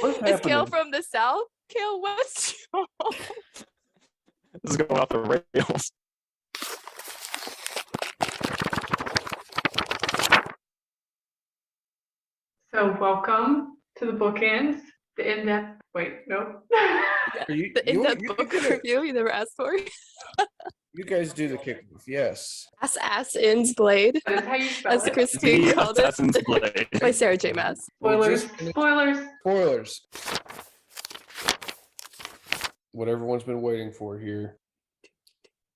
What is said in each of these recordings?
What's Is Kale happening? from the South? Kale Westfall. This is going off the rails. So welcome to the bookends, the in-depth. Wait, no. The in-depth book review you never asked for. You guys do the kickoff, yes. Ass ends blade, That is how you spell as it. Christine The called Assassin's it, Blade. by Sarah J Maas. Spoilers. We just- Spoilers. Spoilers. What everyone's been waiting for here.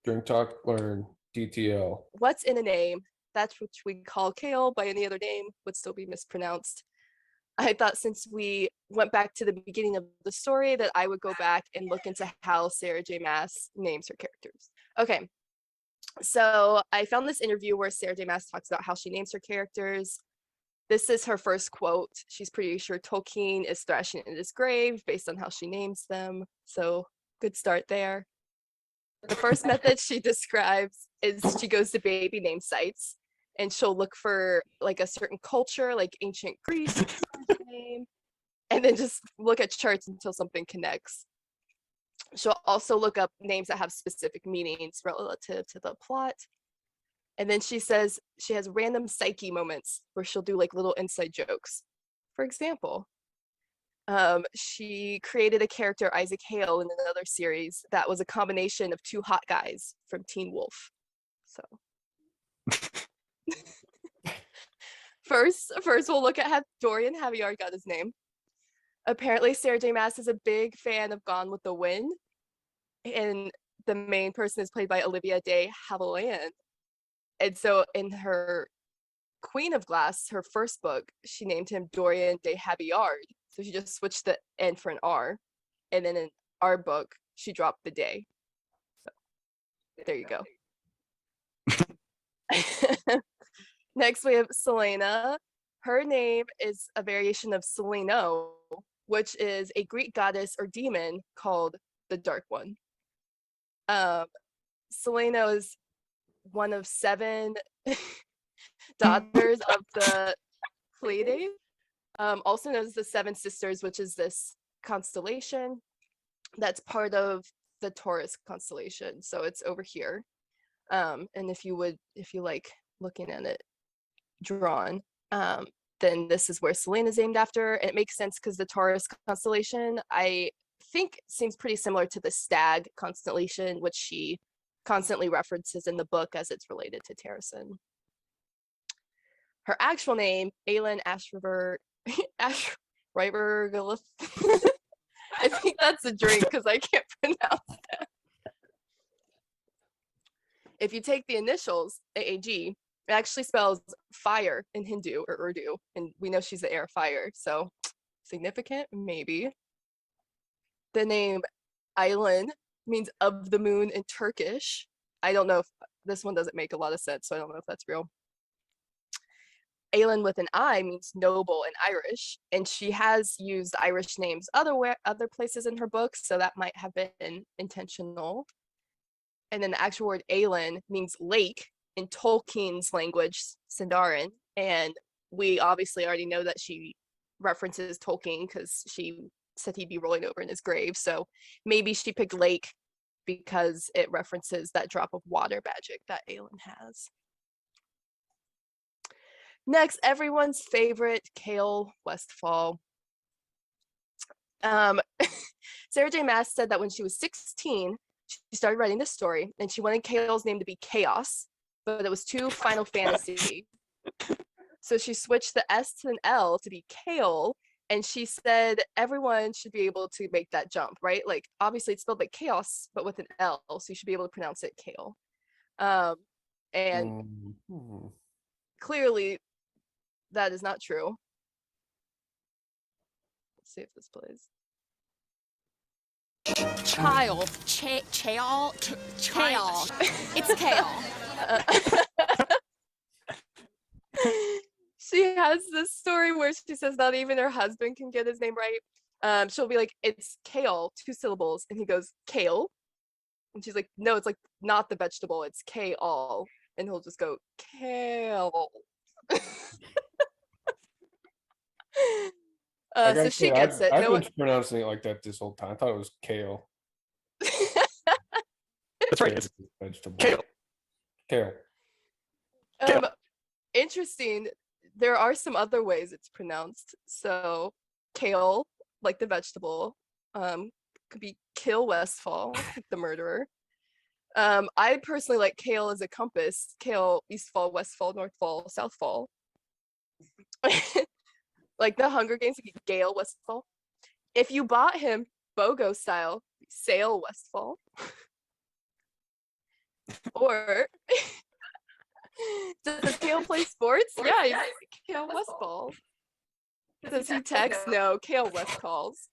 Drink, Talk, Learn, DTL. What's in a name? That's what we call Kale. By any other name would still be mispronounced. I thought since we went back to the beginning of the story that I would go back and look into how Sarah J Maas names her characters. Okay, so I found this interview where Sarah J Maas talks about how she names her characters. This is her first quote. She's pretty sure Tolkien is thrashing in his grave based on how she names them. So good start there. The first method she describes is she goes to baby name sites and she'll look for like a certain culture, like ancient Greece name, and then just look at charts until something connects. She'll also look up names that have specific meanings relative to the plot. And then she says she has random psyche moments where she'll do like little inside jokes. For example, she created a character, Isaac Hale, in another series that was a combination of two hot guys from Teen Wolf. So first we'll look at how Dorian de Havillard got his name. Apparently, Sarah J Maas is a big fan of Gone with the Wind, and the main person is played by Olivia de Havilland. And so in her Queen of Glass, her first book, she named him Dorian de Havillard. So she just switched the N for an R. And then in our book, she dropped the day. So there you go. Next, we have Selena. Her name is a variation of Seleno, which is a Greek goddess or demon called the Dark One. Selena is one of 7 daughters of the Pleiades, also known as the Seven Sisters, which is this constellation that's part of the Taurus constellation. So it's over here. And if you like looking at it drawn, then this is where Selena is named after. And it makes sense because the Taurus constellation, I think, seems pretty similar to the Stag constellation, which she constantly references in the book as it's related to Terrasen. Her actual name, Aylin Ashriver I think that's a drink because I can't pronounce that. If you take the initials, AAG, it actually spells fire in Hindu or Urdu, and we know she's the heir of fire, so significant, maybe. The name Aylin means of the moon in Turkish. I don't know if this one doesn't make a lot of sense, so I don't know if that's real. Aylin with an I means noble in Irish, and she has used Irish names other places in her books, so that might have been intentional. And then the actual word Aylin means lake in Tolkien's language, Sindarin, and we obviously already know that she references Tolkien because she said he'd be rolling over in his grave, so maybe she picked lake because it references that drop of water magic that Aylin has. Next, everyone's favorite, Kale Westfall. Sarah J Maas said that when she was 16, she started writing this story, and she wanted Kale's name to be Chaos, but it was too Final Fantasy. So she switched the S to an L to be Kale, and she said everyone should be able to make that jump, right? Like, obviously it's spelled like chaos, but with an L, so you should be able to pronounce it Kale. And clearly that is not true. Let's see if this plays. Child. Kale. It's Kale. She has this story where she says not even her husband can get his name right. She'll be like, it's Kale, 2 syllables, and he goes, Kale. And she's like, no, it's like not the vegetable, it's Kale. And he'll just go, Kale. I So gotta she say, gets it. I've No been one. pronouncing it like that this whole time. I thought it was kale. That's right. It's Vegetable. Kale. Kale. um, interesting. There are some other ways it's pronounced. So Kale, like the vegetable, could be Kill Westfall, like the murderer. I personally like Kale as a compass. Kale, Eastfall, Westfall, Northfall, Southfall. Like the Hunger Games, like Gale Westfall. If you bought him BOGO style, Sail Westfall. Or does Kale play sports? Yeah, he's Kale Westfall. Does he text? No, Kale West calls.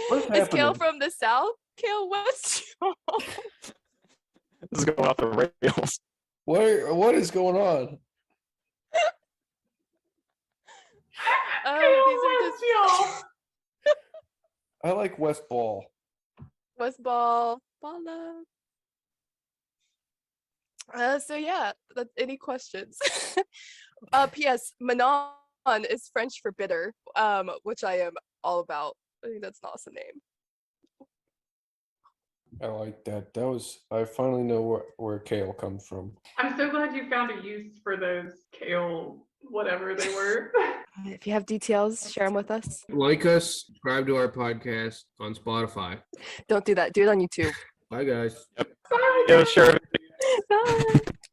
What's Is Kale happening? from the South? Kale West. This is going off the rails. What is going on? These are just y'all. I like Westfall. Westball. Balla. So yeah, any questions? P.S. Manon is French for bitter, which I am all about. I think that's an awesome name. I like that. I finally know where kale comes from. I'm so glad you found a use for those kale, whatever they were. If you have details, share them with us. Like us, subscribe to our podcast on Spotify. Don't do that. Do it on YouTube. Bye, guys. Bye. Yeah, sure. Bye.